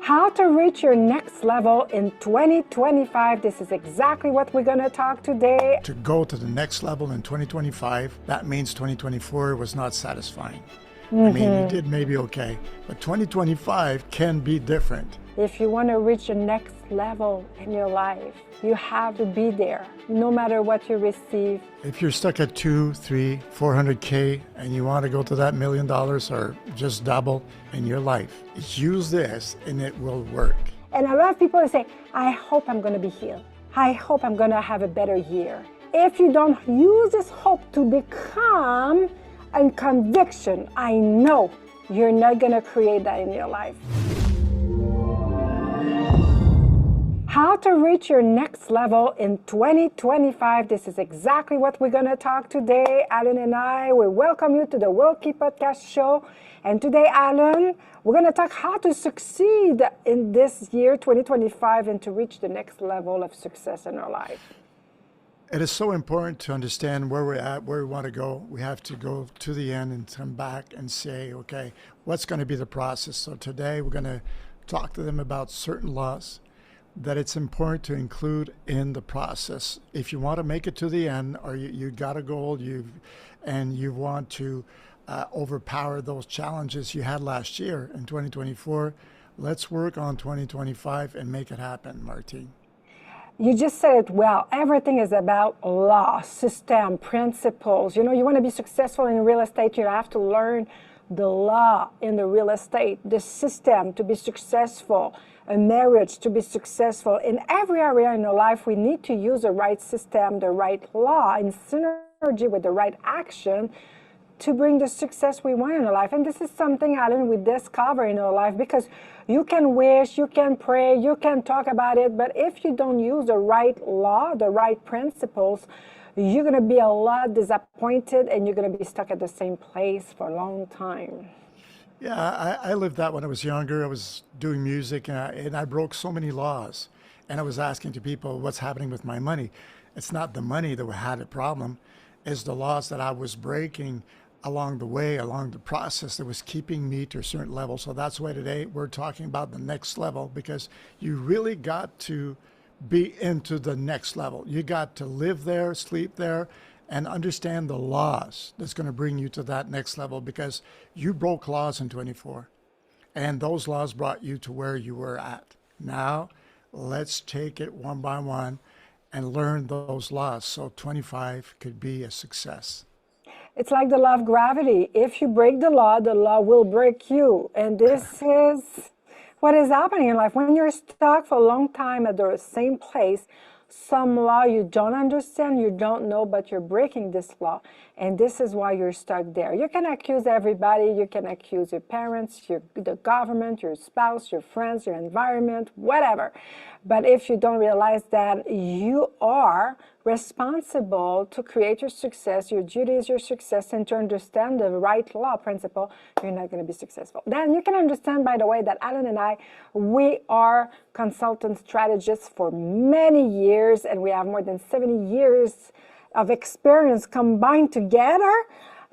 How to reach your next level in 2025. This is exactly what we're going to talk today. To go to the next level in 2025, that means 2024 was not satisfying. I mean, you did maybe okay, but 2025 can be different. If you want to reach the next level in your life, you have to be there, no matter what you receive. If you're stuck at 2, 3, 400K and you want to go to that $1 million or just double in your life, use this and it will work. And a lot of people say, I hope I'm going to be healed. I hope I'm going to have a better year. If you don't use this hope to become a conviction, I know you're not going to create that in your life. How to reach your next level in 2025. This is exactly what we're going to talk today. Alan and I, we welcome you to the World Key Podcast Show. And today, Alan, we're going to talk how to succeed in this year, 2025, and to reach the next level of success in our life. It is so important to understand where we're at, where we want to go. We have to go to the end and come back and say, okay, what's going to be the process? So today we're going to talk to them about certain laws that it's important to include in the process. If you want to make it to the end, or you got a goal, and you want to overpower those challenges you had last year in 2024, let's work on 2025 and make it happen, Martine. You just said it well. Everything is about law, system, principles. You know, you want to be successful in real estate, you have to learn the law in the real estate, the system to be successful, a marriage to be successful. In every area in our life, we need to use the right system, the right law, in synergy with the right action to bring the success we want in our life. And this is something, Alan, we discover in our life, because you can wish, you can pray, you can talk about it, but if you don't use the right law, the right principles, you're going to be a lot disappointed and you're going to be stuck at the same place for a long time. Yeah, I lived that when I was younger. I was doing music and I broke so many laws. And I was asking to people, what's happening with my money? It's not the money that had a problem. It's the laws that I was breaking along the way, along the process that was keeping me to a certain level. So that's why today we're talking about the next level, because you really got to be into the next level. You got to live there, sleep there, and understand the laws that's going to bring you to that next level, because you broke laws in 24 and those laws brought you to where you were at. Now let's take it one by one and learn those laws so 25 could be a success. It's like the law of gravity. If you break the law will break you. And this is what is happening in life. When you're stuck for a long time at the same place, some law you don't understand, you don't know, but you're breaking this law. And this is why you're stuck there. You can accuse everybody. You can accuse your parents, the government, your spouse, your friends, your environment, whatever. But if you don't realize that you are responsible to create your success, your duty is your success, and to understand the right law principle, you're not going to be successful. Then you can understand, by the way, that Alan and I, we are consultant strategists for many years, and we have more than 70 years of experience combined together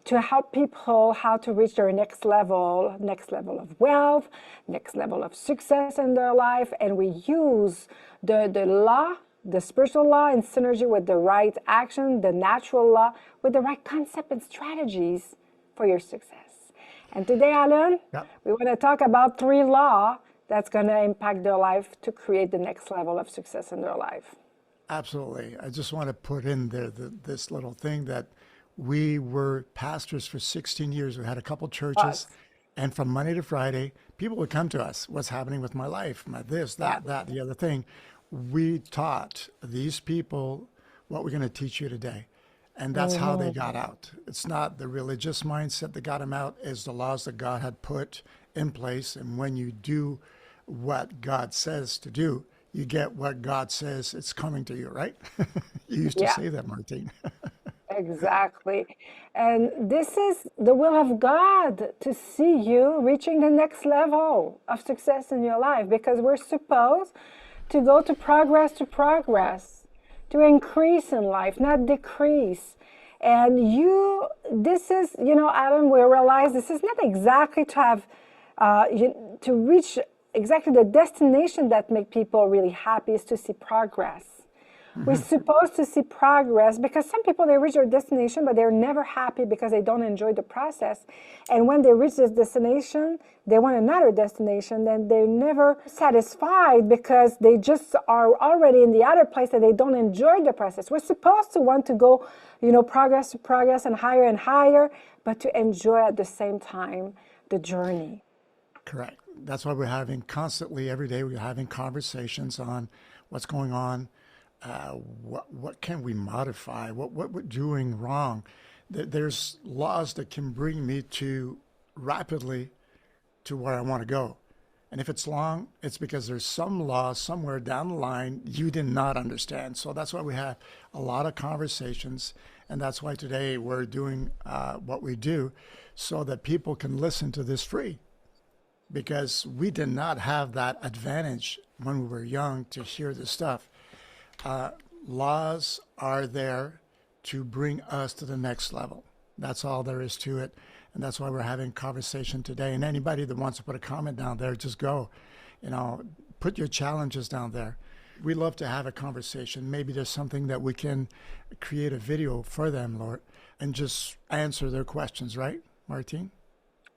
to help people how to reach their next level of wealth, next level of success in their life. And we use the law, the spiritual law in synergy with the right action, the natural law, with the right concept and strategies for your success. And today, Alan, we want to talk about 3 laws that's going to impact their life to create the next level of success in their life. Absolutely. I just want to put in there this little thing that we were pastors for 16 years. We had a couple churches, and from Monday to Friday, people would come to us. What's happening with my life? My this, that, the other thing. We taught these people what we're going to teach you today. And that's how they got out. It's not the religious mindset that got them out, it's the laws that God had put in place. And when you do what God says to do, you get what God says it's coming to you, right? You used to say that, Martine. Exactly. And this is the will of God, to see you reaching the next level of success in your life, because we're supposed to go to progress, to increase in life, not decrease. And this is, Adam, we realize this is not exactly to have, to reach exactly the destination that make people really happy is to see progress. We're supposed to see progress because some people, they reach their destination, but they're never happy because they don't enjoy the process. And when they reach this destination, they want another destination, then they're never satisfied because they just are already in the other place and they don't enjoy the process. We're supposed to want to go, progress to progress and higher, but to enjoy at the same time the journey. Correct. That's why we're having constantly, every day, we're having conversations on what's going on. What can we modify? What we're doing wrong? There's laws that can bring me to rapidly to where I want to go. And if it's long, it's because there's some law somewhere down the line you did not understand. So that's why we have a lot of conversations. And that's why today we're doing what we do so that people can listen to this free. Because we did not have that advantage when we were young to hear this stuff. Laws are there to bring us to the next level. That's all there is to it. And that's why we're having conversation today. And anybody that wants to put a comment down there, just go, put your challenges down there. We love to have a conversation. Maybe there's something that we can create a video for them, Lord, and just answer their questions, right, Martine?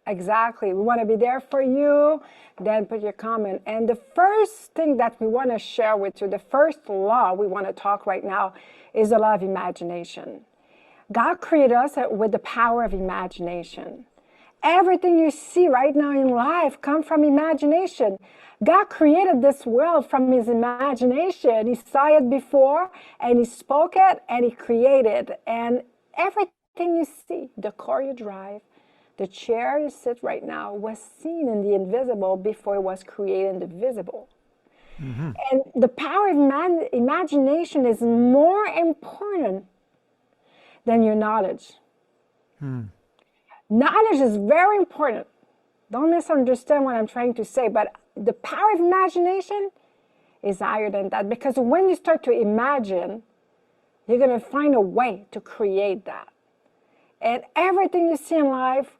Exactly. We want to be there for you. Then put your comment. And the first thing that we want to share with you, the first law we want to talk right now is the law of imagination. God created us with the power of imagination. Everything you see right now in life comes from imagination. God created this world from his imagination. He saw it before and he spoke it and he created. And everything you see, the car you drive, the chair you sit right now was seen in the invisible before it was created in the visible. Mm-hmm. And the power of imagination is more important than your knowledge. Knowledge is very important. Don't misunderstand what I'm trying to say, but the power of imagination is higher than that, because when you start to imagine, you're going to find a way to create that. And everything you see in life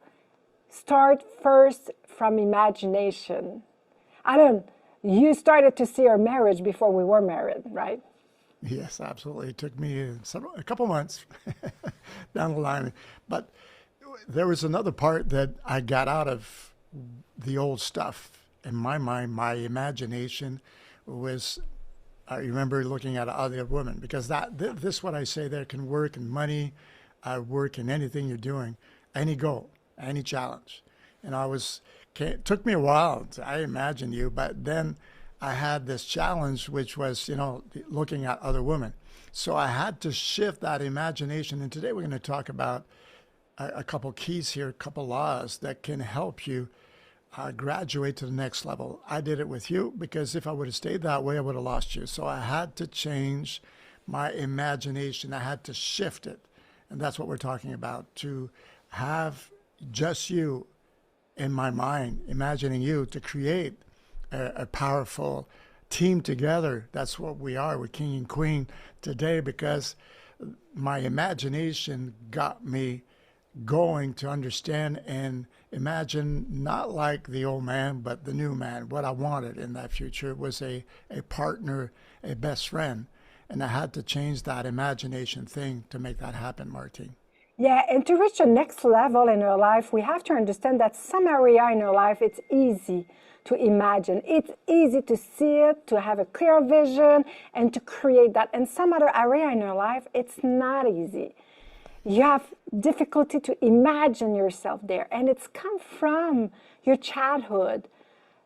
start first from imagination. You started to see our marriage before we were married, right? Yes, absolutely. It took me a couple months down the line. But there was another part that I got out of the old stuff. In my mind, my imagination was, I remember looking at other women, because this what I say there can work in money, work in anything you're doing, any goal, any challenge. And it took me a while. I imagine you, but then I had this challenge, which was, looking at other women. So I had to shift that imagination. And today we're going to talk about a couple keys here, a couple laws that can help you graduate to the next level. I did it with you because if I would have stayed that way, I would have lost you. So I had to change my imagination. I had to shift it. And that's what we're talking about, to have just you in my mind, imagining you to create a powerful team together. That's what we are. We're king and queen today because my imagination got me going to understand and imagine, not like the old man, but the new man. What I wanted in that future was a partner, a best friend. And I had to change that imagination thing to make that happen, Martine. Yeah, and to reach the next level in our life, we have to understand that some area in our life, it's easy to imagine. It's easy to see it, to have a clear vision, and to create that. And some other area in our life, it's not easy. You have difficulty to imagine yourself there, and it's come from your childhood,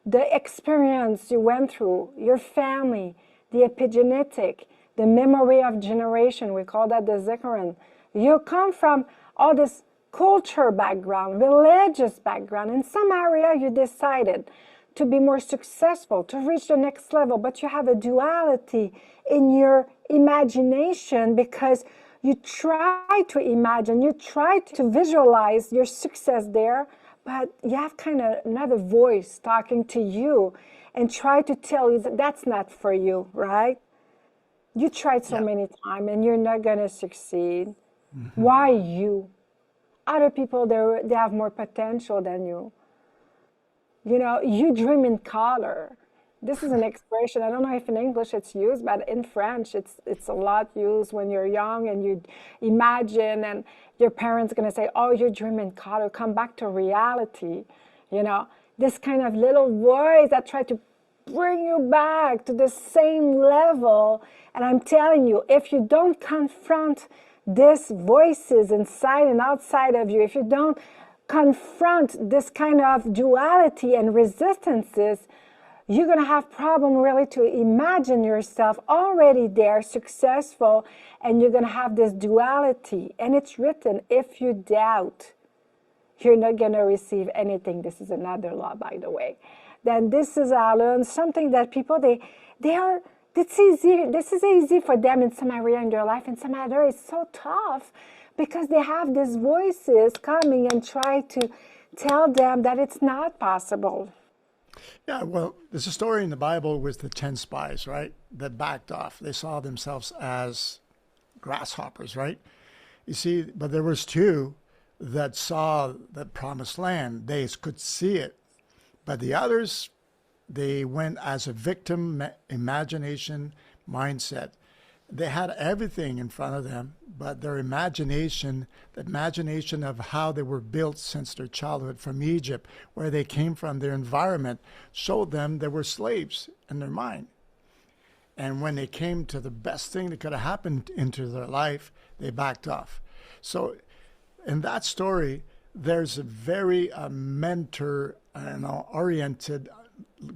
the experience you went through, your family, the epigenetic, the memory of generation, we call that the zikaron. You come from all this culture background, religious background. In some area, you decided to be more successful, to reach the next level, but you have a duality in your imagination because you try to imagine, you try to visualize your success there, but you have kind of another voice talking to you and try to tell you that that's not for you, right? You tried so many times and you're not going to succeed. Mm-hmm. Why you? Other people, they have more potential than you. You dream in color. This is an expression. I don't know if in English it's used, but in French it's a lot used when you're young and you imagine, and your parents going to say, "Oh, you dream in color. Come back to reality." This kind of little voice that try to bring you back to the same level. And I'm telling you, if you don't confront these voices inside and outside of you, if you don't confront this kind of duality and resistances, you're going to have problem really to imagine yourself already there, successful, and you're going to have this duality. And it's written, if you doubt, you're not going to receive anything. This is another law, by the way. Then this is, Alan, something that people, this is easy for them in some area in their life, and some other is so tough because they have these voices coming and try to tell them that it's not possible. Yeah, well, there's a story in the Bible with the 10 spies, right, that backed off. They saw themselves as grasshoppers, right? You see, but there was two that saw the promised land. They could see it. But the others, they went as a victim imagination mindset. They had everything in front of them, but their imagination, the imagination of how they were built since their childhood from Egypt, where they came from, their environment, showed them they were slaves in their mind. And when they came to the best thing that could have happened into their life, they backed off. So in that story, there's a very mentor-oriented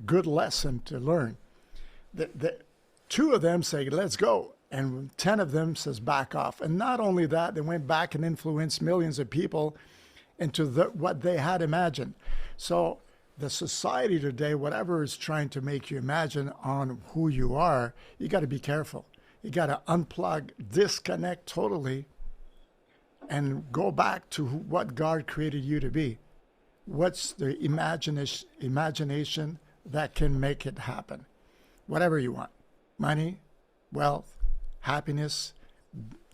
good lesson to learn. The two of them say, let's go. And 10 of them says, back off. And not only that, they went back and influenced millions of people into what they had imagined. So the society today, whatever is trying to make you imagine on who you are, you got to be careful. You got to unplug, disconnect totally, and go back to what God created you to be. What's the imagination that can make it happen? Whatever you want. Money, wealth, happiness,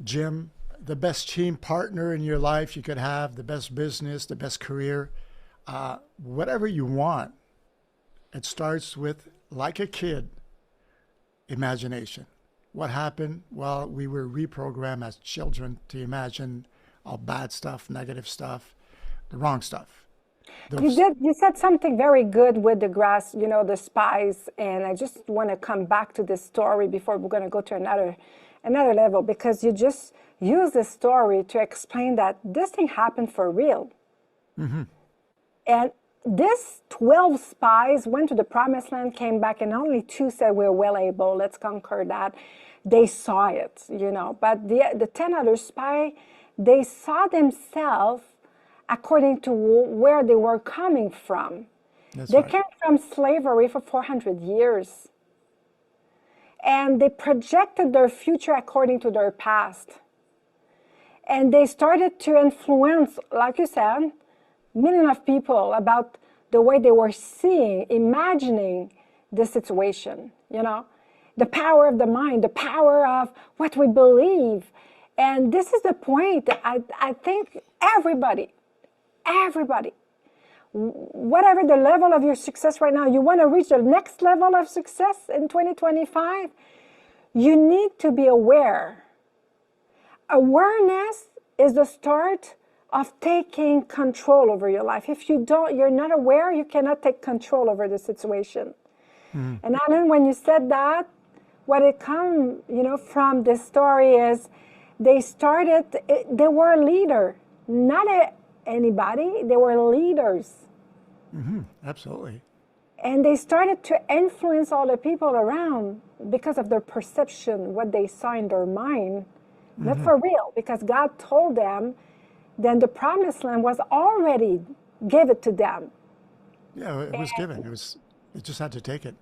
gym, the best team partner in your life you could have, the best business, the best career, whatever you want. It starts with, like a kid, imagination. What happened? Well, we were reprogrammed as children to imagine all bad stuff, negative stuff, the wrong stuff. You said something very good with the grass, the spies, and I just want to come back to this story before we're going to go to another level, because you just use this story to explain that this thing happened for real. Mm-hmm. And this 12 spies went to the promised land, came back, and only 2 said, we're well able, let's conquer that. They saw it, but the 10 other spies, they saw themselves according to where they were coming from. They came from slavery for 400 years. And they projected their future according to their past. And they started to influence, like you said, millions of people about the way they were seeing, imagining the situation, the power of the mind, the power of what we believe. And this is the point that I think everybody, whatever the level of your success right now, you want to reach the next level of success in 2025, you need to be aware. Awareness is the start of taking control over your life. If you're not aware, you cannot take control over the situation. Mm. And Alan, when you said that, what it comes, from this story is they were a leader, not anybody, they were leaders. Mm-hmm. Absolutely. And they started to influence all the people around because of their perception, what they saw in their mind, not for real, because God told them, then the promised land was already given to them. Yeah, it was given. It just had to take it.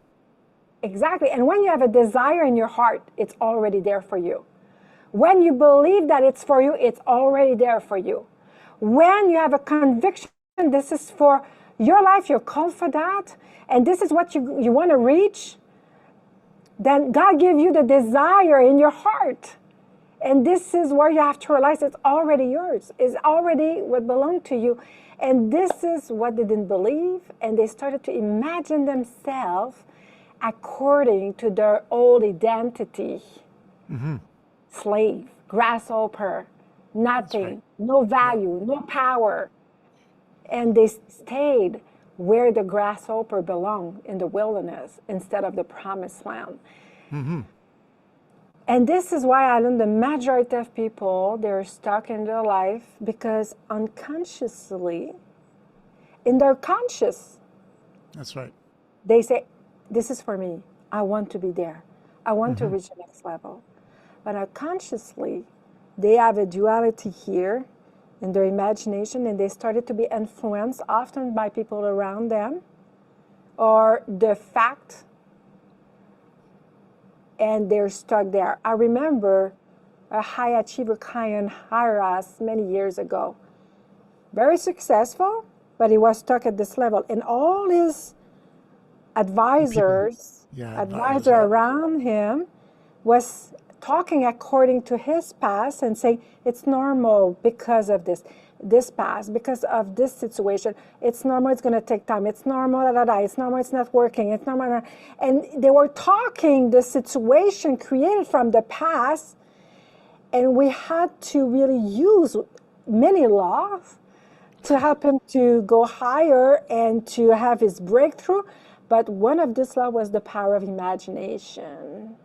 Exactly. And when you have a desire in your heart, it's already there for you. When you believe that it's for you, it's already there for you. When you have a conviction, this is for your life, you're called for that, and this is what you want to reach, then God gives you the desire in your heart. And this is where you have to realize it's already yours. It's already what belongs to you. And this is what they didn't believe, and they started to imagine themselves according to their old identity. Slave, grasshopper, nothing, no value, no power. And they stayed where the grasshopper belonged, in the wilderness, instead of the promised land. And this is why I learned the majority of people, they're stuck in their life because unconsciously, in their conscious, That's right. they say, this is for me. I want to be there. I want to reach the next level. But unconsciously, they have a duality here in their imagination, and they started to be influenced often by people around them or the fact, and they're stuck there. I remember a high achiever client hired us many years ago. Very successful, but he was stuck at this level. And all his advisors, advisor around him was talking according to his past and saying, it's normal because of this past, because of this situation. It's normal, it's going to take time. It's normal, it's normal, it's not working. It's normal. And they were talking the situation created from the past, and we had to really use many laws to help him to go higher and to have his breakthrough. But one of this law was the power of imagination.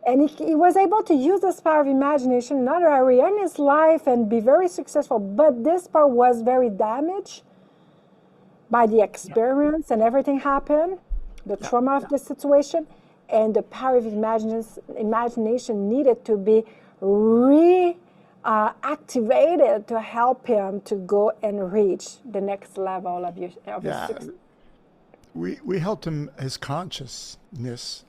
And he was able to use this power of imagination in another area in his life and be very successful. But this part was very damaged by the experience and everything happened, the trauma of the situation, and the power of imagination needed to be activated to help him to go and reach the next level of his success. We helped him, his consciousness.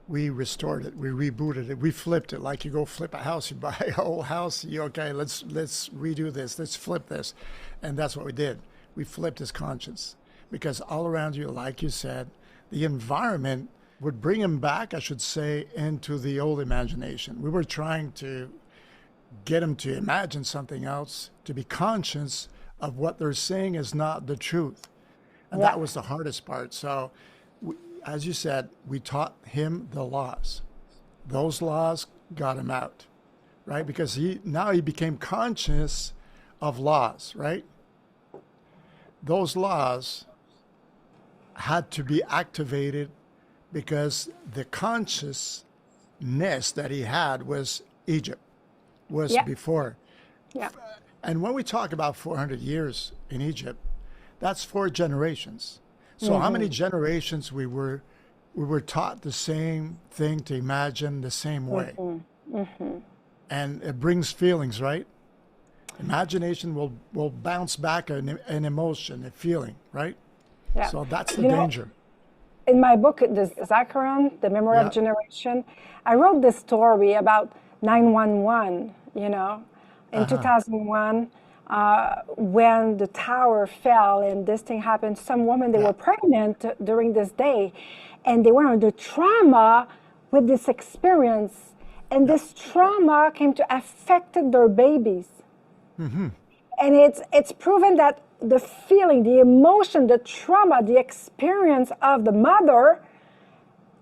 We restored it. We rebooted it. We flipped it. Like you go flip a house, you buy a whole house. Okay, let's redo this. Let's flip this, and that's what we did. We flipped his conscience because all around you, like you said, the environment would bring him back. I should say into the old imagination. We were trying to get him to imagine something else, to be conscious of what they're saying is not the truth, and that was the hardest part. So. As you said, we taught him the laws. Those laws got him out, right? Because he became conscious of laws, right? Those laws had to be activated because the consciousness that he had was Egypt, was before. Yeah. And when we talk about 400 years in Egypt, that's 4 generations. So how many generations we were taught the same thing, to imagine the same way. And it brings feelings, right? Imagination will bounce back an emotion, a feeling, right? Yeah. So that's the danger. In my book, the Zacharon, The Memory of Generation, I wrote this story about 911, in 2001. When the tower fell and this thing happened, some women, they were pregnant during this day, and they were under trauma with this experience, and this trauma came to affect their babies. And it's proven that the feeling, the emotion, the trauma, the experience of the mother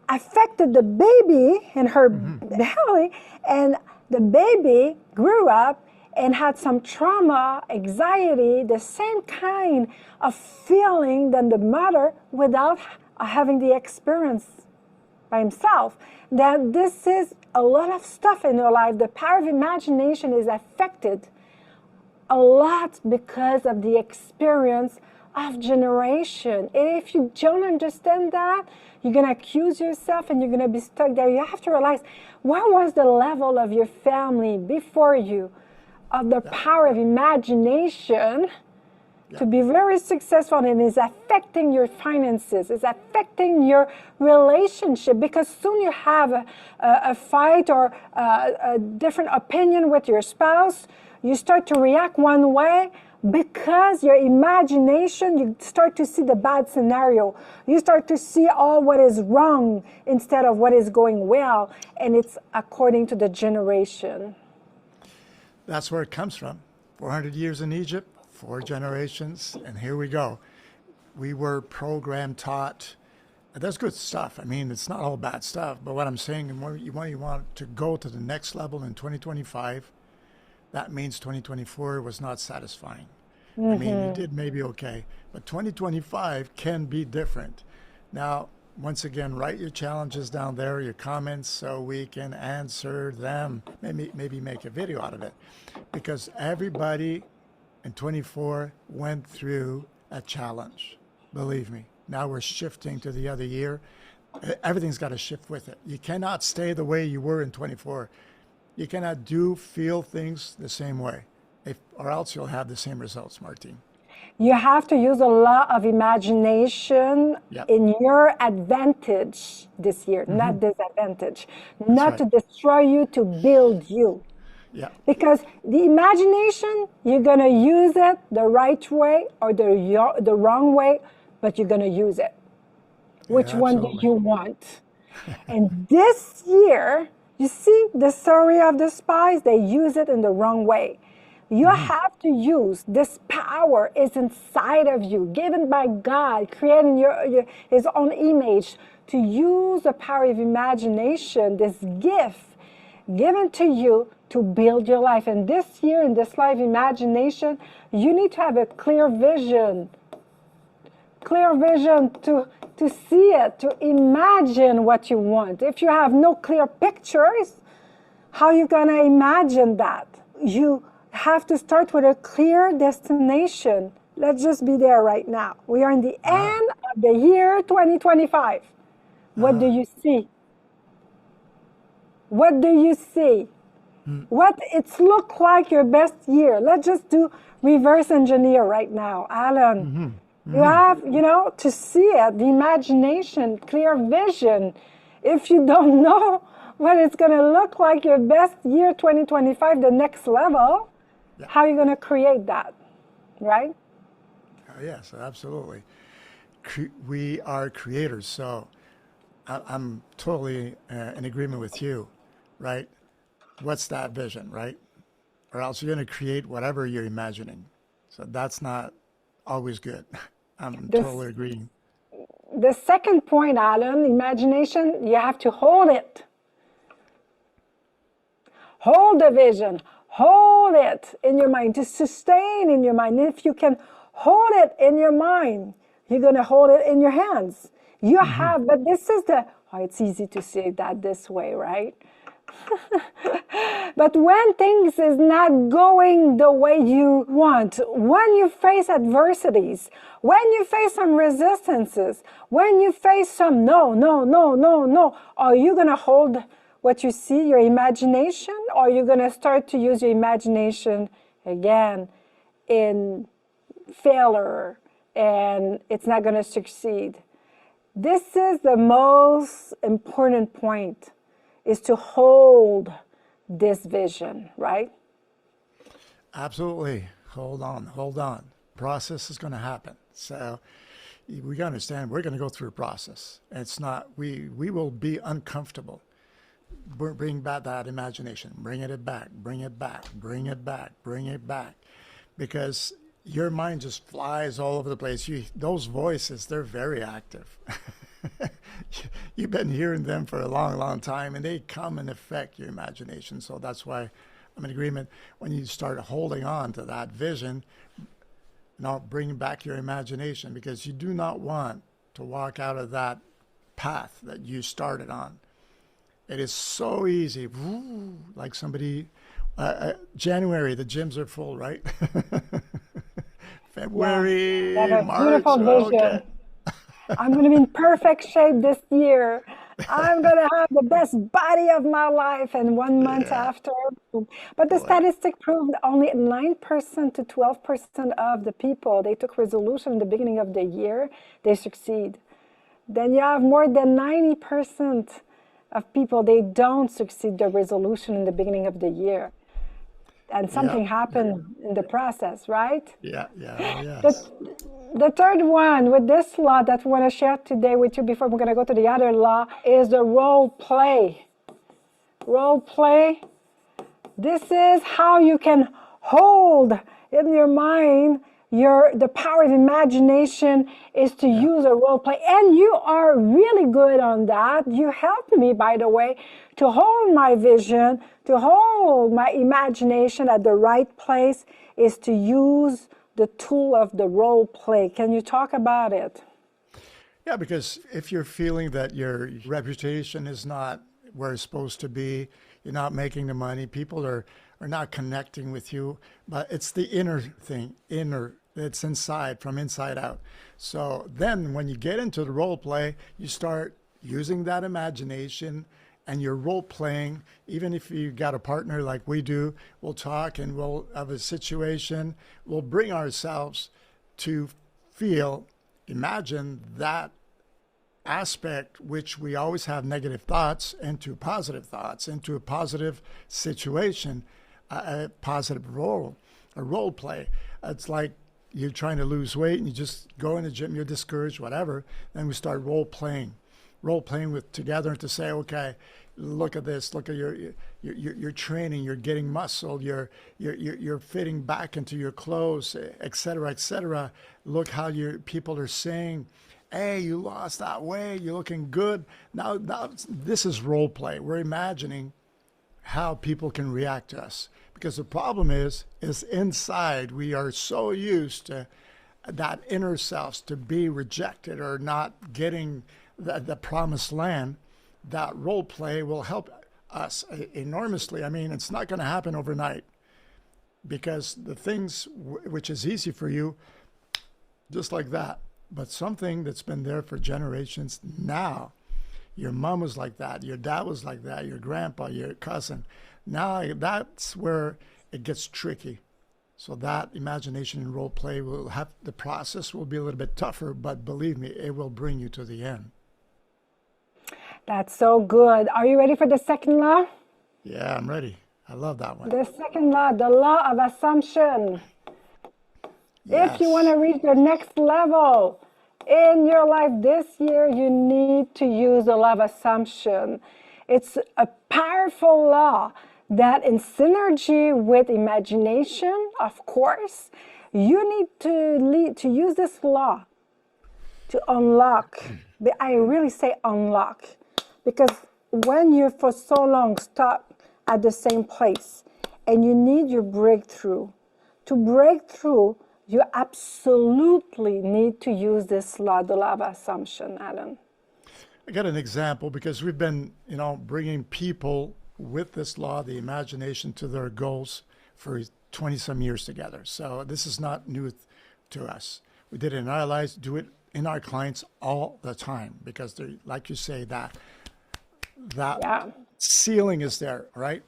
affected the baby in her belly, and the baby grew up and had some trauma, anxiety, the same kind of feeling than the mother without having the experience by himself. That this is a lot of stuff in your life. The power of imagination is affected a lot because of the experience of generation. And if you don't understand that, you're going to accuse yourself and you're going to be stuck there. You have to realize, what was the level of your family before you, of the power of imagination to be very successful, and is affecting your finances, is affecting your relationship, because soon you have a fight or a different opinion with your spouse. You start to react one way because your imagination, you start to see the bad scenario. You start to see all what is wrong instead of what is going well, and it's according to the generation. That's where it comes from. 400 years in Egypt, 4 generations, and here we go. We were programmed, taught. That's good stuff. I mean, it's not all bad stuff. But what I'm saying, when you want to go to the next level in 2025, that means 2024 was not satisfying. I mean, you did maybe okay, but 2025 can be different. Now, once again, write your challenges down there, your comments, so we can answer them. Maybe make a video out of it, because everybody in 24 went through a challenge. Believe me. Now we're shifting to the other year. Everything's got to shift with it. You cannot stay the way you were in 24. You cannot feel things the same way, or else you'll have the same results, Martine. You have to use a lot of imagination Yep. in your advantage this year, not disadvantage. Not right. to destroy you, to build you. Yeah. Because the imagination, you're going to use it the right way or the wrong way, but you're going to use it. Which Yeah, one do absolutely. you want? And this year, you see the story of the spies, they use it in the wrong way. You have to use this power is inside of you, given by God, creating His own image, to use the power of imagination, this gift given to you to build your life. And this year, in this life imagination, you need to have a clear vision to see it, to imagine what you want. If you have no clear pictures, how are you going to imagine that? You have to start with a clear destination. Let's just be there right now. We are in the end of the year 2025. What do you see? What do you see? What it's look like your best year? Let's just do reverse engineer right now, Alan. You have, to see it, the imagination, clear vision. If you don't know what it's going to look like your best year 2025, the next level, how are you going to create that, right? Yes, absolutely. We are creators, so I'm totally in agreement with you, right? What's that vision, right? Or else you're going to create whatever you're imagining. So that's not always good. I'm totally agreeing. The second point, Alan, imagination, you have to hold it. Hold the vision. Hold it in your mind. To sustain in your mind. If you can hold it in your mind, you're going to hold it in your hands. You have, but this is it's easy to say that this way, right? But when things is not going the way you want, when you face adversities, when you face some resistances, when you face some no, are you going to hold what you see, your imagination, or are you going to start to use your imagination again in failure and it's not going to succeed? This is the most important point, is to hold this vision, right? Absolutely. Hold on. Process is going to happen. So we got to understand we're going to go through a process. It's not, we will be uncomfortable. Bring back that imagination. Bring it back. Because your mind just flies all over the place. Those voices, they're very active. You've been hearing them for a long, long time, and they come and affect your imagination. So that's why I'm in agreement. When you start holding on to that vision, bring back your imagination, because you do not want to walk out of that path that you started on. It is so easy. Like somebody, January, the gyms are full, right? February, You have a March, beautiful vision. okay. I'm going to be in perfect shape this year. I'm going to have the best body of my life. And 1 month Yeah, after, boom. But the boy. statistic proved only 9% to 12% of the people, they took resolution in the beginning of the year, they succeed. Then you have more than 90% of people, they don't succeed their resolution in the beginning of the year. And Yeah, something happened in the process, right? oh The, yes. the third one with this law that we want to share today with you before we're going to go to the other law is the role play. Role play. This is how you can hold in your mind the power of imagination is to use a role play. And you are really good on that. You helped me, by the way, to hold my vision, to hold my imagination at the right place, is to use the tool of the role play. Can you talk about it? Yeah, because if you're feeling that your reputation is not where it's supposed to be, you're not making the money, people are not connecting with you, but it's the inner thing, it's inside, from inside out. So then when you get into the role play, you start using that imagination and you're role playing. Even if you got a partner like we do, we'll talk and we'll have a situation, we'll bring ourselves to feel, imagine that aspect which we always have negative thoughts into positive thoughts, into a positive situation, a positive role play. It's like you're trying to lose weight and you just go in the gym, you're discouraged, whatever. Then we start role playing with together to say, okay, look at this, look at your training, you're getting muscle, you're fitting back into your clothes, et cetera, et cetera. Look how your people are saying, hey, you lost that weight, you're looking good. Now this is role play. We're imagining how people can react to us. Because the problem is inside we are so used to that inner selves to be rejected or not getting the promised land, that role play will help us enormously. I mean, it's not going to happen overnight because the things which is easy for you, just like that, but something that's been there for generations now, your mom was like that, your dad was like that, your grandpa, your cousin. Now that's where it gets tricky. So that imagination and role play will have, the process will be a little bit tougher, but believe me, it will bring you to the end. That's so good. Are you ready for the second law? Yeah, I'm ready. I love that one. The second law, the law of assumption. If you want to reach the next level in your life this year, you need to use the law of assumption. It's a powerful law that, in synergy with imagination, of course, you need to use this law to unlock. I really say unlock, because when you're for so long stuck at the same place and you need your breakthrough, to break through, you absolutely need to use this law, the law of assumption, Alan. I got an example because we've been, bringing people with this law, the imagination, to their goals for 20 some years together. So this is not new to us. We did it in our lives, do it in our clients all the time because they're, like you say, that ceiling is there, right?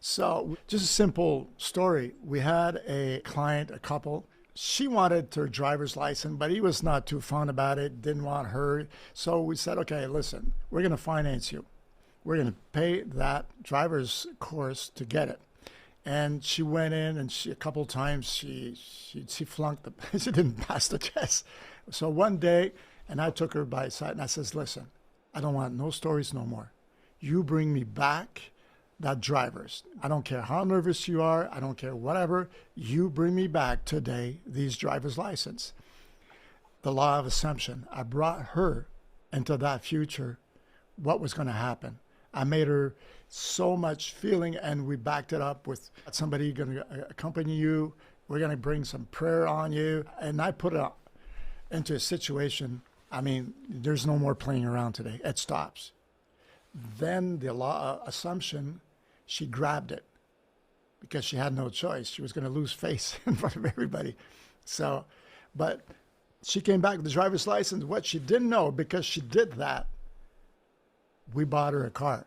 So just a simple story. We had a client, a couple. She wanted her driver's license, but he was not too fond about it, didn't want her. So we said, okay, listen, we're going to finance you. We're going to pay that driver's course to get it. And she went in and a couple of times she flunked she didn't pass the test. So one day, and I took her by the side and I says, listen, I don't want no stories no more. You bring me back that driver's. I don't care how nervous you are. I don't care whatever. You bring me back today these driver's license. The law of assumption. I brought her into that future, what was going to happen. I made her so much feeling, and we backed it up with somebody going to accompany you. We're going to bring some prayer on you. And I put it into a situation. I mean, there's no more playing around today. It stops. Then the law of assumption, she grabbed it because she had no choice. She was going to lose face in front of everybody. So, but she came back with the driver's license. What she didn't know, because she did that, we bought her a car.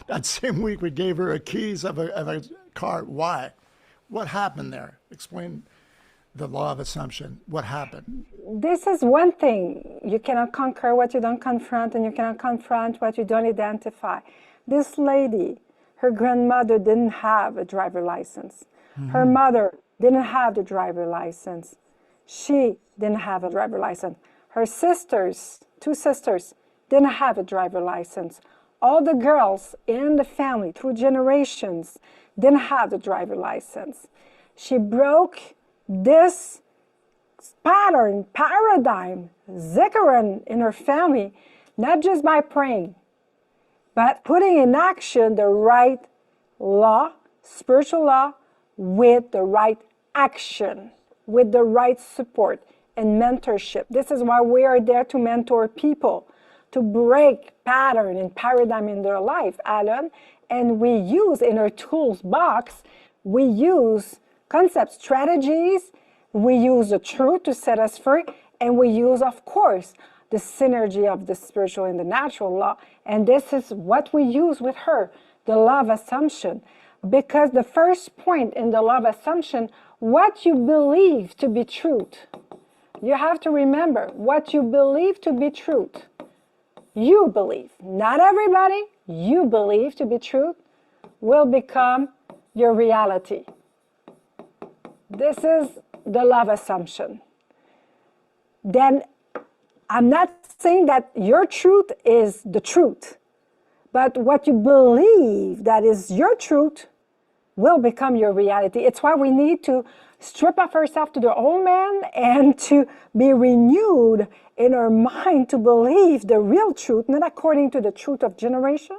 That same week, we gave her a keys of a car. Why? What happened there? Explain the law of assumption. What happened? This is one thing. You cannot conquer what you don't confront, and you cannot confront what you don't identify. This lady, her grandmother didn't have a driver license. Mm-hmm. Her mother didn't have the driver license. She didn't have a driver license. Her sisters, 2 sisters, didn't have a driver license. All the girls in the family through generations didn't have the driver license. She broke this pattern, paradigm, Zikaron in her family, not just by praying, but putting in action the right law, spiritual law, with the right action, with the right support and mentorship. This is why we are there to mentor people, to break pattern and paradigm in their life, Alan. And we use in our tools box, we use concepts, strategies, we use the truth to set us free, and we use, of course, the synergy of the spiritual and the natural law. And this is what we use with her, the law of assumption. Because the first point in the law of assumption, what you believe to be truth. You have to remember what you believe to be truth. You believe, not everybody, you believe to be truth will become your reality. This is the law of assumption. Then I'm not saying that your truth is the truth, but what you believe that is your truth will become your reality. It's why we need to strip off ourselves to the old man and to be renewed in our mind to believe the real truth, not according to the truth of generation.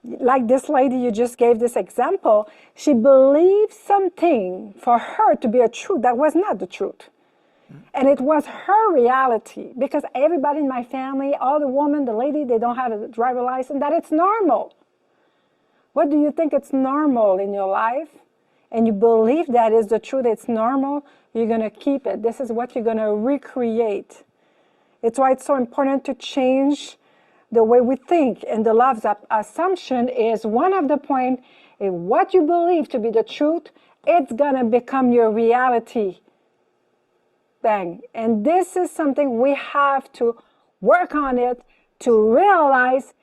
Like this lady you just gave this example, she believed something for her to be a truth that was not the truth. And it was her reality, because everybody in my family, all the women, the lady, they don't have a driver license, that it's normal. What do you think it's normal in your life? And you believe that is the truth, it's normal, you're going to keep it. This is what you're going to recreate. It's why it's so important to change the way we think. And the law of assumption is one of the points. If what you believe to be the truth, it's going to become your reality. Bang. And this is something we have to work on it, to realize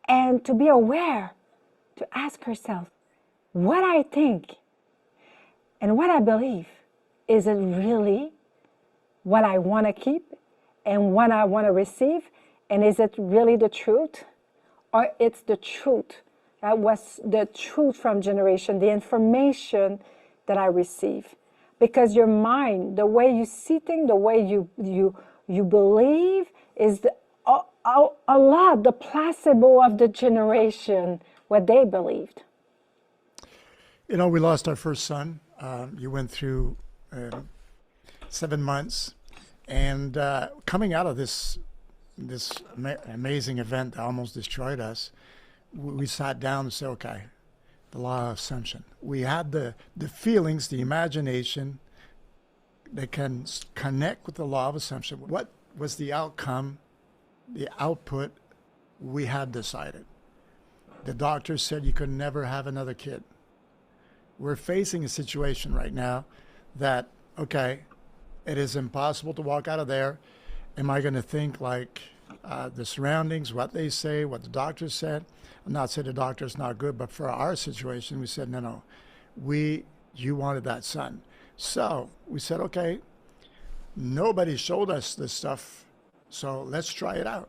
and to be aware, to ask ourselves, what I think and what I believe, is it really what I want to keep and what I want to receive? And is it really the truth? Or it's the truth that was the truth from generation, the information that I receive? Because your mind, the way you see things, the way you believe is a lot, the placebo of the generation, what they believed. You know, we lost our first son. You went through 7 months. And coming out of this amazing event that almost destroyed us, we sat down and said, okay, the law of assumption. We had the feelings, the imagination that can connect with the law of assumption. What was the outcome, the output we had decided? The doctor said you could never have another kid. We're facing a situation right now that, okay, it is impossible to walk out of there. Am I going to think like the surroundings, what they say, what the doctor said? I'm not saying the doctor's not good, but for our situation, we said, no, you wanted that son. So we said, okay, nobody showed us this stuff, so let's try it out.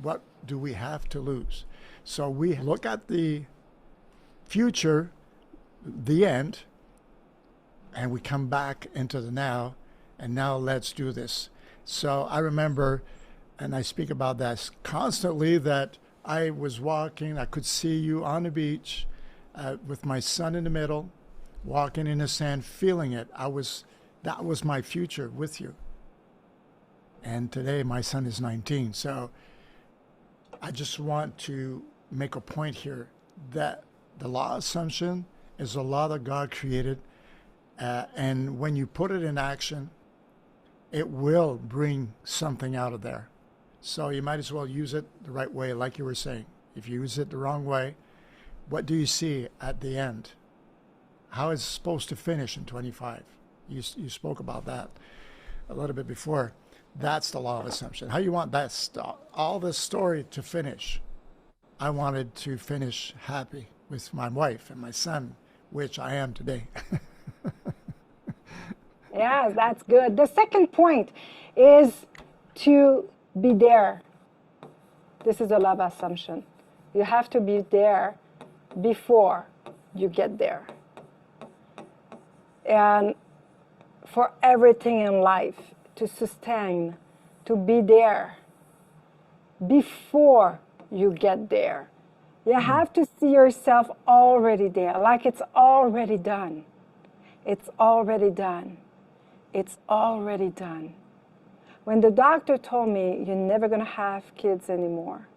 What do we have to lose? So we look at the future, the end, and we come back into the now, and now let's do this. So I remember, and I speak about that constantly, that I was walking, I could see you on the beach with my son in the middle, walking in the sand, feeling it. That was my future with you. And today my son is 19. So I just want to make a point here that the law of assumption is a law that God created. And when you put it in action, it will bring something out of there. So you might as well use it the right way, like you were saying. If you use it the wrong way, what do you see at the end? How is it supposed to finish in 25? You spoke about that a little bit before. That's the law of assumption. How you want that all this story to finish? I wanted to finish happy with my wife and my son, which I am today. Yeah, that's good. The second point is to be there. This is the law of assumption. You have to be there before you get there. And for everything in life to sustain, to be there before you get there. You have to see yourself already there, like it's already done. It's already done. It's already done. When the doctor told me, you're never going to have kids anymore.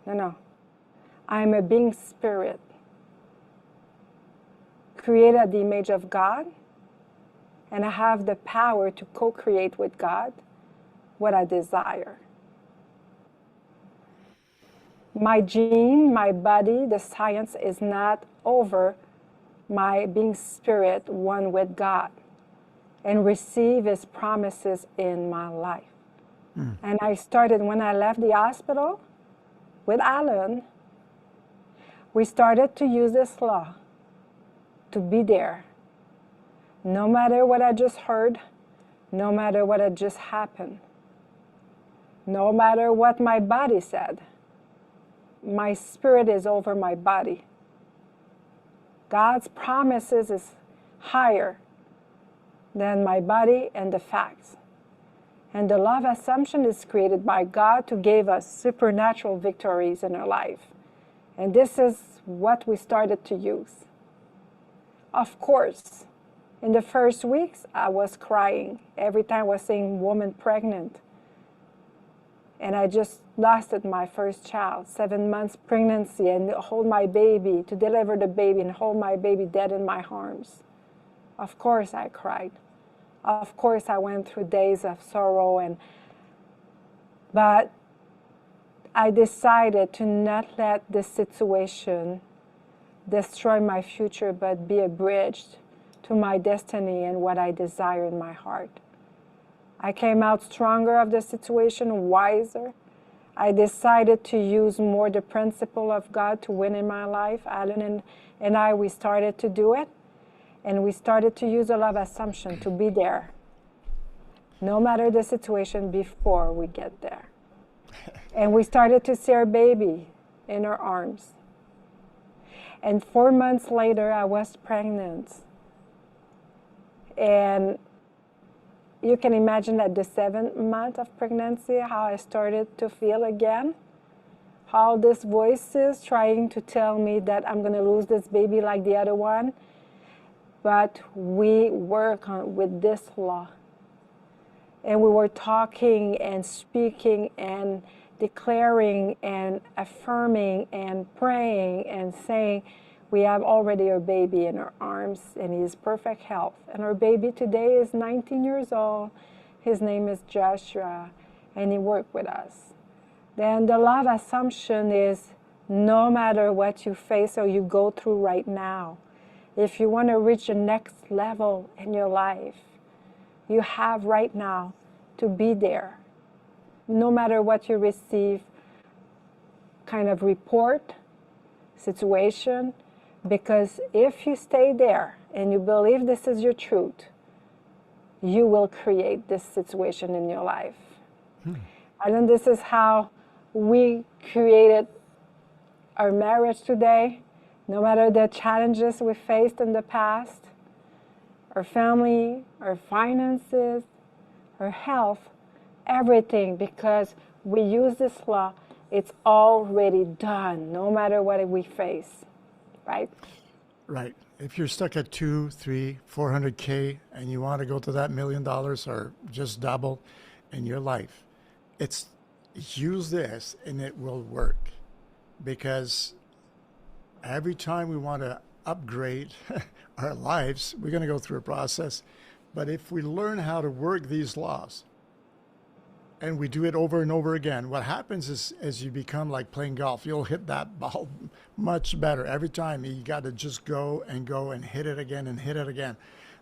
No. I'm a being spirit, created at the image of God, and I have the power to co-create with God what I desire. My gene, my body, the science is not over my being spirit, one with God, and receive His promises in my life. And I started when I left the hospital with Alan. We started to use this law to be there. No matter what I just heard, no matter what had just happened, no matter what my body said, my spirit is over my body. God's promises is higher than my body and the facts. And the law of assumption is created by God to give us supernatural victories in our life. And this is what we started to use. Of course, in the first weeks, I was crying every time I was saying woman pregnant. And I just lost my first child, 7 months pregnancy, and hold my baby, to deliver the baby and hold my baby dead in my arms. Of course I cried. Of course I went through days of sorrow, but I decided to not let this situation destroy my future, but be a bridge to my destiny and what I desire in my heart. I came out stronger of the situation, wiser. I decided to use more the principle of God to win in my life. Alan and I, we started to do it. And we started to use a law of assumption to be there, no matter the situation, before we get there. And we started to see our baby in our arms. And 4 months later, I was pregnant. And you can imagine at the 7th month of pregnancy, how I started to feel again. All these voices trying to tell me that I'm going to lose this baby like the other one. But we work with this law. And we were talking and speaking and declaring and affirming and praying and saying, we have already our baby in our arms and he is perfect health. And our baby today is 19 years old. His name is Joshua, and he worked with us. Then the law of assumption is no matter what you face or you go through right now, if you want to reach the next level in your life, you have right now to be there. No matter what you receive, kind of report, situation, because if you stay there and you believe this is your truth, you will create this situation in your life. And this is how we created our marriage today. No matter the challenges we faced in the past, our family, our finances, our health, everything, because we use this law, it's already done, no matter what we face, right? Right. If you're stuck at 2, 3, 400K and you want to go to that $1 million or just double in your life, it's use this and it will work. Because every time we want to upgrade our lives, we're going to go through a process. But if we learn how to work these laws and we do it over and over again, what happens is as you become like playing golf, you'll hit that ball much better. Every time you got to just go and hit it again and hit it again.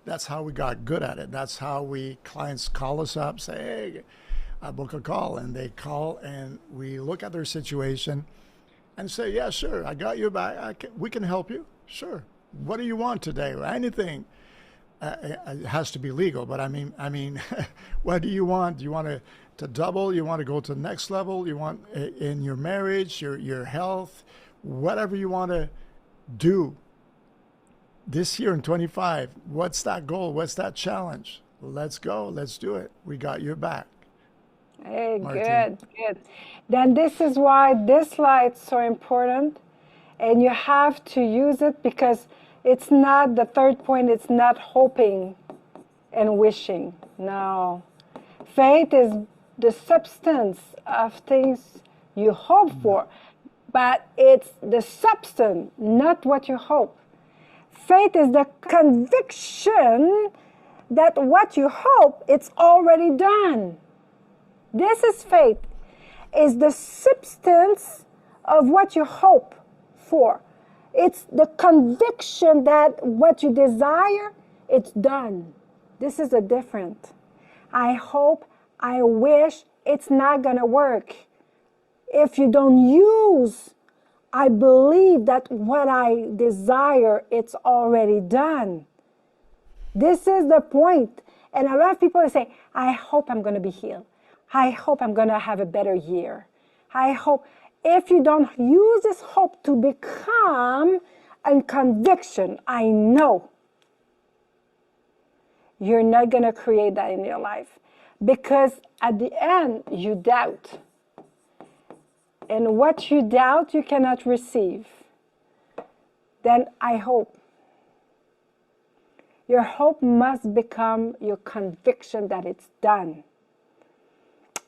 That's how we got good at it. That's how clients call us up, say, hey, I book a call, and they call and we look at their situation and say, yeah, sure, I got your back. We can help you. Sure. What do you want today? Anything. It has to be legal, but I mean, what do you want? Do you want to double? You want to go to the next level? You want in your marriage, your health, whatever you want to do. this year in 25, what's that goal? What's that challenge? Let's go. Let's do it. We got your back, Hey, Martine. good, good. Then this is why this light's so important, and you have to use it because it's not the third point, it's not hoping and wishing. No. Faith is the substance of things you hope for, but it's the substance, not what you hope. Faith is the conviction that what you hope, it's already done. This is faith, is the substance of what you hope for. It's the conviction that what you desire, it's done. This is a different. I hope, I wish, it's not going to work. If you don't use, I believe that what I desire, it's already done. This is the point. And a lot of people say, I hope I'm going to be healed. I hope I'm going to have a better year. I hope. If you don't use this hope to become a conviction, I know you're not going to create that in your life. Because at the end, you doubt. And what you doubt, you cannot receive. Then I hope. Your hope must become your conviction that it's done.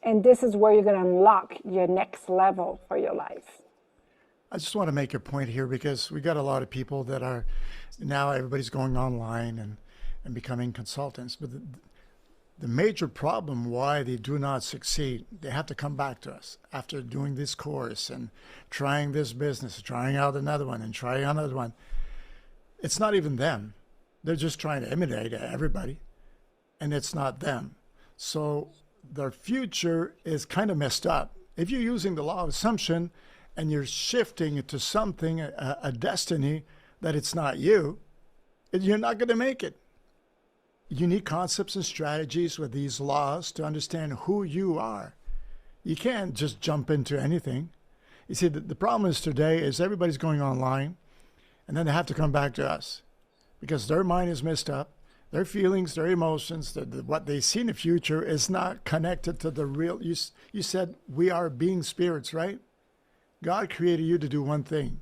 And this is where you're going to unlock your next level for your life. I just want to make a point here because we got a lot of people that are now everybody's going online and becoming consultants. But the major problem why they do not succeed, they have to come back to us after doing this course and trying this business, trying out another one and trying another one. It's not even them. They're just trying to imitate everybody, and it's not them. So their future is kind of messed up. If you're using the law of assumption and you're shifting it to something, a destiny that it's not you, you're not going to make it. You need concepts and strategies with these laws to understand who you are. You can't just jump into anything. You see, the problem is today is everybody's going online, and then they have to come back to us because their mind is messed up. Their feelings, their emotions, what they see in the future is not connected to the real. You said we are being spirits, right? God created you to do one thing.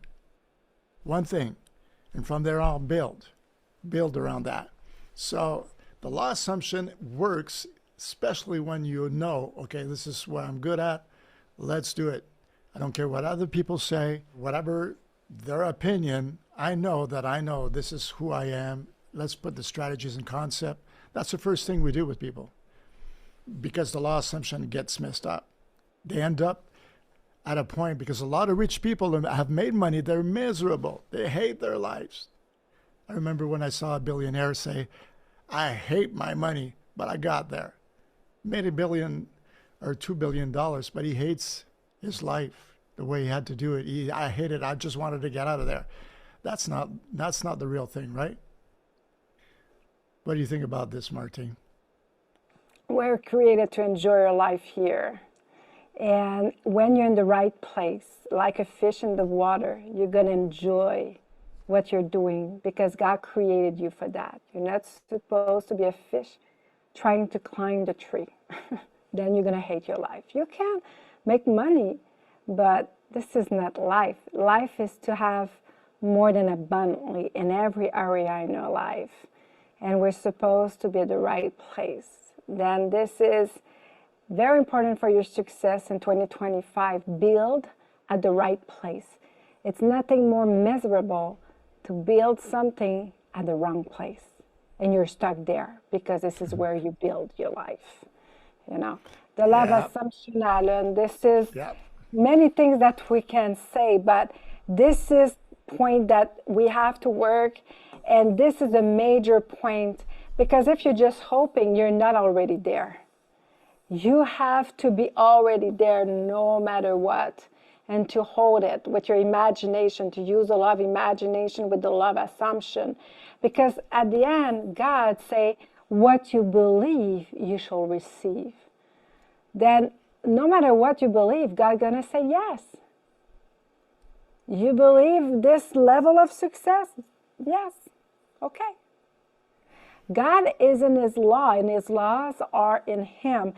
And from there on, build around that. So the law assumption works, especially when you know, okay, this is what I'm good at. Let's do it. I don't care what other people say, whatever their opinion. I know this is who I am. Let's put the strategies and concept. That's the first thing we do with people because the law assumption gets messed up. They end up at a point because a lot of rich people have made money. They're miserable. They hate their lives. I remember when I saw a billionaire say, I hate my money, but I got there. Made $1 billion or $2 billion, but he hates his life, the way he had to do it. I hate it. I just wanted to get out of there. That's not the real thing, right? What do you think about this, Martine? We're created to enjoy our life here. And when you're in the right place, like a fish in the water, you're going to enjoy what you're doing because God created you for that. You're not supposed to be a fish trying to climb the tree. Then you're going to hate your life. You can make money, but this is not life. Life is to have more than abundantly in every area in your life. And we're supposed to be at the right place. Then this is very important for your success in 2025. Build at the right place. It's nothing more miserable to build something at the wrong place. And you're stuck there because this is where you build your life. You know, the law of assumption, Alan, this is many things that we can say, but this is point that we have to work. And this is a major point because if you're just hoping, you're not already there. You have to be already there no matter what. And to hold it with your imagination, to use the law of imagination with the law of assumption. Because at the end, God say, what you believe, you shall receive. Then no matter what you believe, God's going to say yes. You believe this level of success? Yes. Okay. God is in his law, and his laws are in him.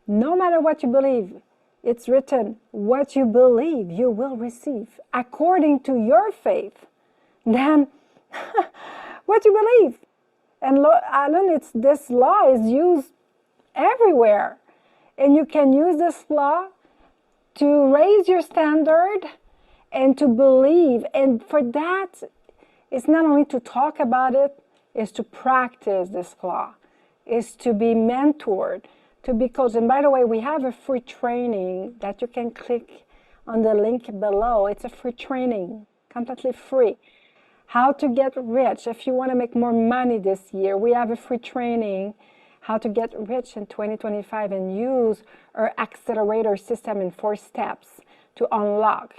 No matter what you believe, it's written, what you believe, you will receive according to your faith. Then, what you believe. And Alan, this law is used everywhere. And you can use this law to raise your standard and to believe. And for that, it's not only to talk about it, it's to practice this law, is to be mentored, to be coached. And by the way, we have a free training that you can click on the link below. It's a free training, completely free. How to get rich. If you want to make more money this year, we have a free training, how to get rich in 2025 and use our accelerator system in 4 steps to unlock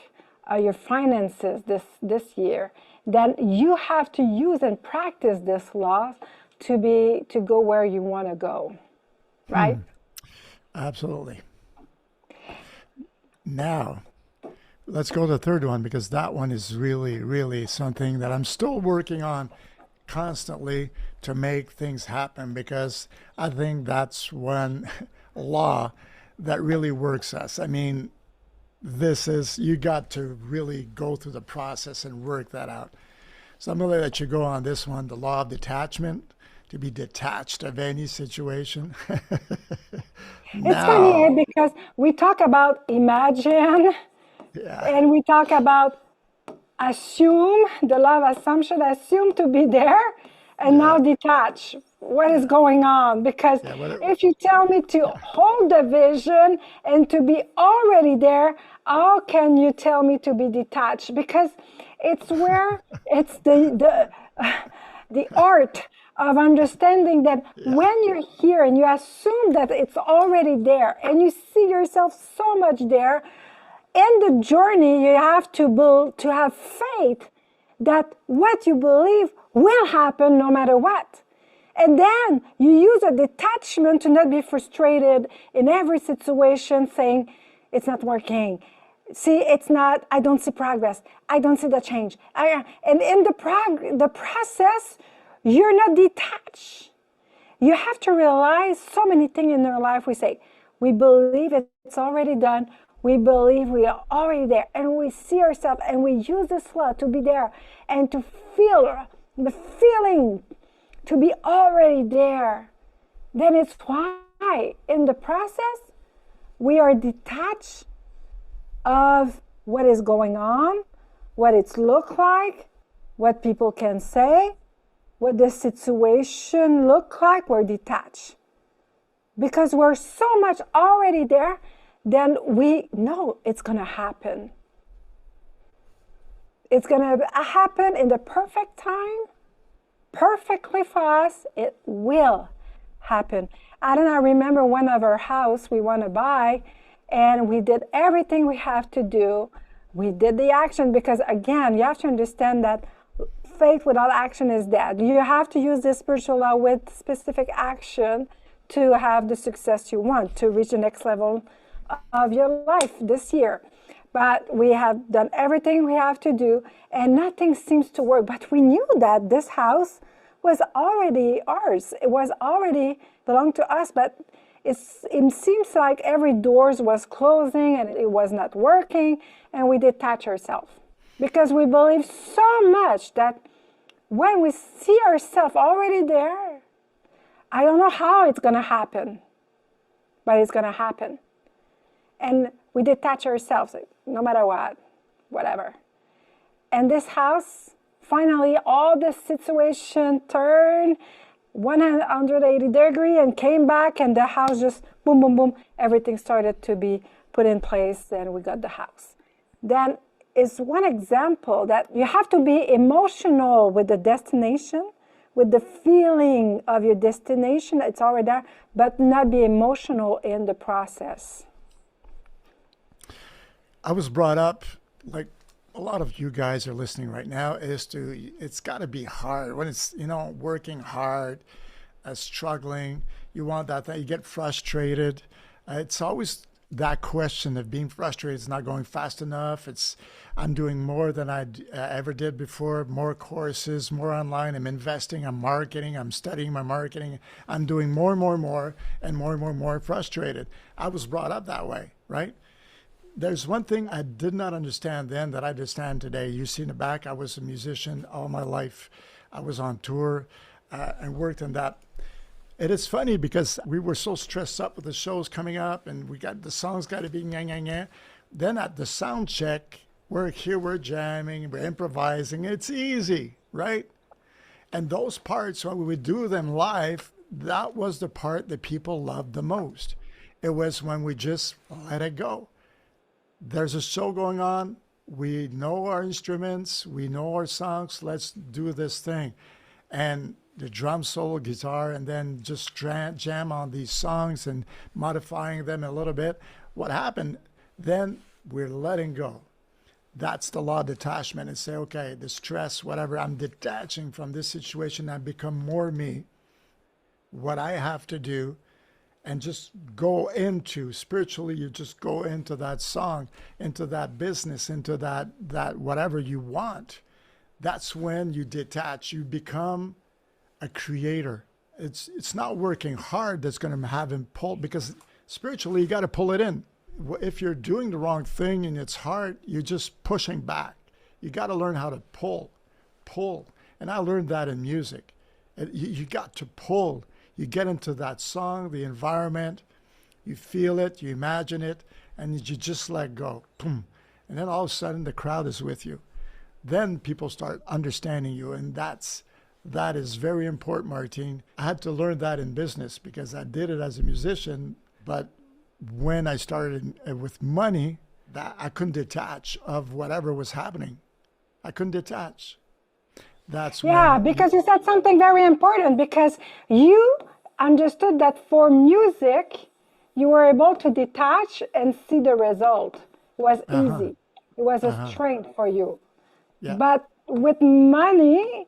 your finances this year. Then you have to use and practice this law to go where you want to go, right? Absolutely. Now, let's go to the third one because that one is really, really something that I'm still working on constantly to make things happen because I think that's one law that really works us. I mean, you got to really go through the process and work that out. So I'm going to let you go on this one, the law of detachment, to be detached of any situation. It's funny Now, because we talk about imagine yeah, and we talk about assume, the law of assumption, assume to be there, and yeah, now detach. What is going on? Because yeah. if you tell me to hold the vision and to be already there, how can you tell me to be detached? Because it's the art of understanding that Yeah, when you're here and you assume that it's already there and you see yourself so much there, in the journey, you have to build, to have faith that what you believe will happen no matter what. And then you use a detachment to not be frustrated in every situation saying, it's not working. See, it's not, I don't see progress. I don't see the change. And in the process, you're not detached. You have to realize so many things in our life. We say, we believe it's already done. We believe we are already there. And we see ourselves and we use this law to be there and to feel the feeling to be already there. Then it's why in the process, we are detached of what is going on, what it's look like, what people can say, what the situation look like. We're detached because we're so much already there. Then we know it's going to happen. It's going to happen in the perfect time, perfectly for us. It will happen. I don't know, I remember one of our house we want to buy, and we did everything we have to do. We did the action because, again, you have to understand that faith without action is dead. You have to use this spiritual law with specific action to have the success you want, to reach the next level of your life this year. But we have done everything we have to do, and nothing seems to work. But we knew that this house was already ours. It was already belonged to us, but it seems like every doors was closing and it was not working, and we detach ourselves because we believe so much that when we see ourselves already there, I don't know how it's going to happen, but it's going to happen. And we detach ourselves, no matter what, whatever. And this house, finally, all the situation turned 180 degree and came back, and the house just boom, boom, boom. Everything started to be put in place, and we got the house. Then is one example that you have to be emotional with the destination, with the feeling of your destination. It's already there, but not be emotional in the process. I was brought up like a lot of you guys are listening right now it's got to be hard when it's working hard, struggling. You want that thing. You get frustrated. It's always that question of being frustrated, it's not going fast enough. I'm doing more than I ever did before, more courses, more online. I'm investing, I'm marketing, I'm studying my marketing. I'm doing more and more and more and more and more and more frustrated. I was brought up that way, right? There's one thing I did not understand then that I understand today. You see in the back, I was a musician all my life. I was on tour and worked in that. It is funny because we were so stressed up with the shows coming up and we got the songs got to be nya, nya, nya. Then at the sound check, we're jamming, we're improvising. It's easy, right? And those parts, when we would do them live, that was the part that people loved the most. It was when we just let it go. There's a show going on. We know our instruments. We know our songs. Let's do this thing. And the drum solo, guitar, and then just jam on these songs and modifying them a little bit. What happened? Then we're letting go. That's the law of detachment and say, okay, the stress, whatever, I'm detaching from this situation. I become more me. What I have to do and just go into spiritually, you just go into that song, into that business, into that whatever you want. That's when you detach. You become a creator. It's not working hard that's going to have him pull, because spiritually you got to pull it in. If you're doing the wrong thing and it's hard, you're just pushing back. You got to learn how to pull. And I learned that in music. You got to pull. You get into that song, the environment, you feel it, you imagine it, and you just let go. Boom. And then all of a sudden the crowd is with you. Then people start understanding you, and that is very important, Martine. I had to learn that in business because I did it as a musician, but when I started with money, that I couldn't detach of whatever was happening. I couldn't detach. That's Yeah, when, because you said something very important, because you understood that for music, you were able to detach and see the result. It was uh-huh, easy. It was a uh-huh, strength for you. yeah, But with money,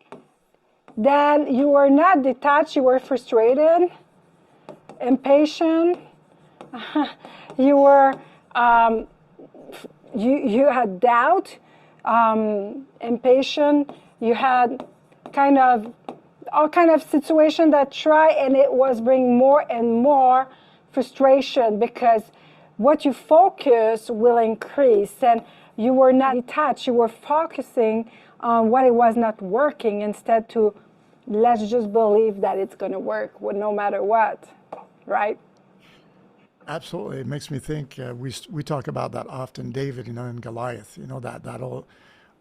then you were not detached, you were frustrated, impatient, you were um, you had doubt, impatient. You had kind of all kind of situation that try, and it was bring more and more frustration, because what you focus will increase, and you were not detached. You were focusing on what it was not working, instead to let's just believe that it's going to work no matter what, right? absolutely. It makes me think. We talk about that often, David, and Goliath. That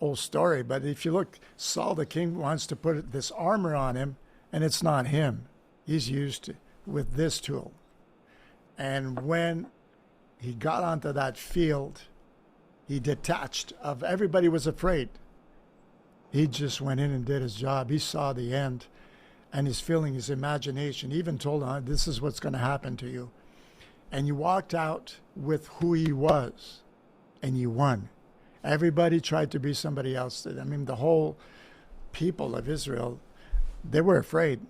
old story. But if you look, Saul the king wants to put this armor on him, and it's not him. He's used with this tool. And when he got onto that field, he detached of everybody was afraid. He just went in and did his job. He saw the end, and his feeling, his imagination, even told him, this is what's going to happen to you. And you walked out with who he was, and you won. Everybody tried to be somebody else. I mean, the whole people of Israel, they were afraid,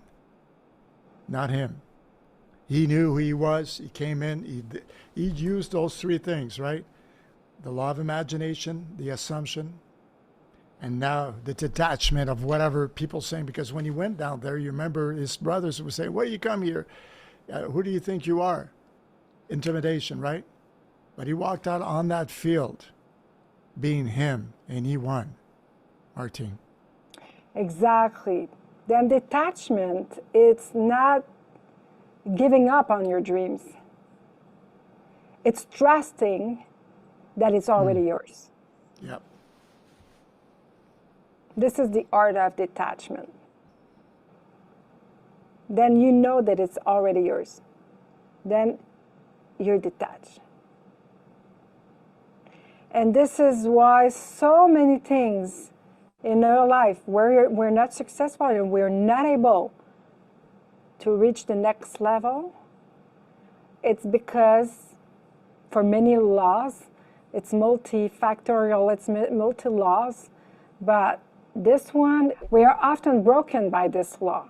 not him. He knew who he was. He came in. He used those three things, right? The law of imagination, the assumption, and now the detachment of whatever people saying. Because when he went down there, you remember his brothers would say, "Why you come here? Who do you think you are?" Intimidation, right? But he walked out on that field being him, and he won. Martine. Exactly. Then detachment, it's not giving up on your dreams. It's trusting that it's already yours. Yep. This is the art of detachment. Then you know that it's already yours. Then you're detached. And this is why so many things in our life we're not successful and we're not able to reach the next level. It's because for many laws, it's multifactorial, it's multi-laws, but this one, we are often broken by this law.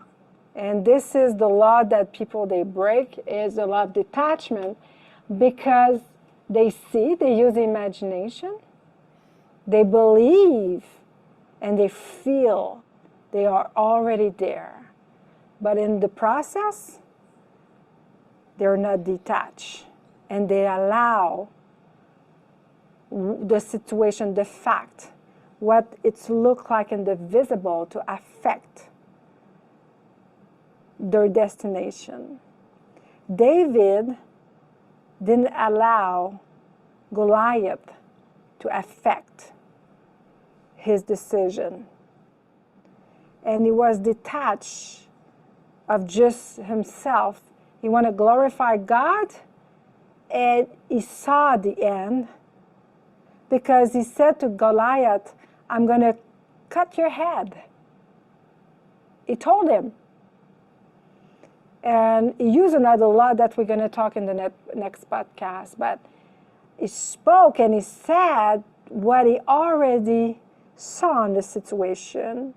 And this is the law that people, they break, is the law of detachment, because They see, they use imagination, they believe, and they feel they are already there. But in the process, they're not detached. And they allow the situation, the fact, what it looks like in the visible to affect their destination. David didn't allow Goliath to affect his decision. And he was detached of just himself. He wanted to glorify God, and he saw the end because he said to Goliath, I'm going to cut your head. He told him. And he used another law that we're going to talk in the next podcast. But he spoke and he said what he already saw in the situation.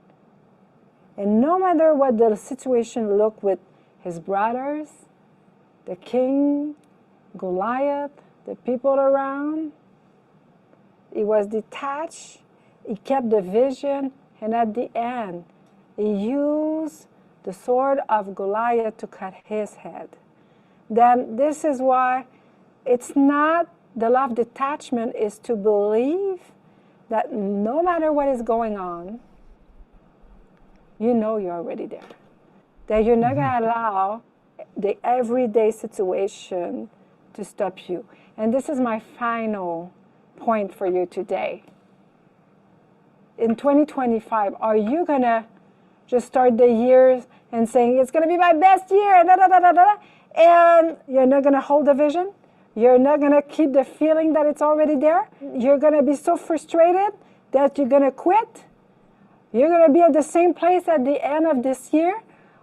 And no matter what the situation looked with his brothers, the king, Goliath, the people around, he was detached. He kept the vision. And at the end, he used the sword of Goliath to cut his head. Then this is why it's not, the law of detachment is to believe that no matter what is going on, you know you're already there. That you're not going to allow the everyday situation to stop you. And this is my final point for you today. In 2025, are you going to just start the year and saying, it's going to be my best year, da, da, da, da, da, and you're not going to hold the vision? You're not going to keep the feeling that it's already there? You're going to be so frustrated that you're going to quit? You're going to be at the same place at the end of this year?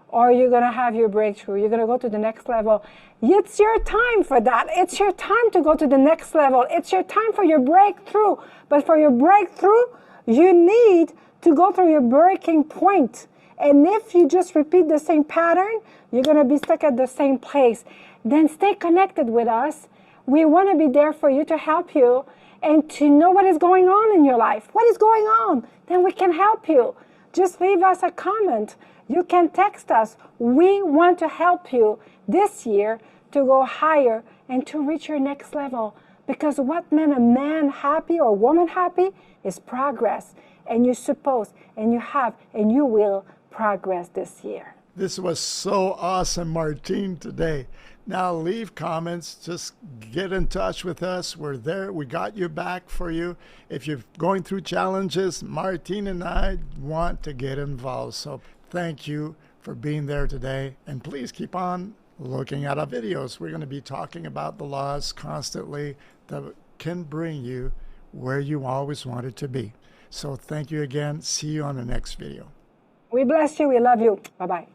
Or you're going to have your breakthrough? You're going to go to the next level? It's your time for that. It's your time to go to the next level. It's your time for your breakthrough. But for your breakthrough, you need to go through your breaking point. And if you just repeat the same pattern, you're going to be stuck at the same place. Then stay connected with us. We want to be there for you to help you and to know what is going on in your life. What is going on? Then we can help you. Just leave us a comment. You can text us. We want to help you this year to go higher and to reach your next level. Because what makes a man happy or woman happy is progress. And you're supposed, and you have, and you will progress this year. This was so awesome, Martine, today. Now leave comments. Just get in touch with us. We're there. We got your back for you. If you're going through challenges, Martine and I want to get involved. So thank you for being there today. And please keep on looking at our videos. We're going to be talking about the laws constantly that can bring you where you always wanted to be. So thank you again. See you on the next video. We bless you. We love you. Bye-bye.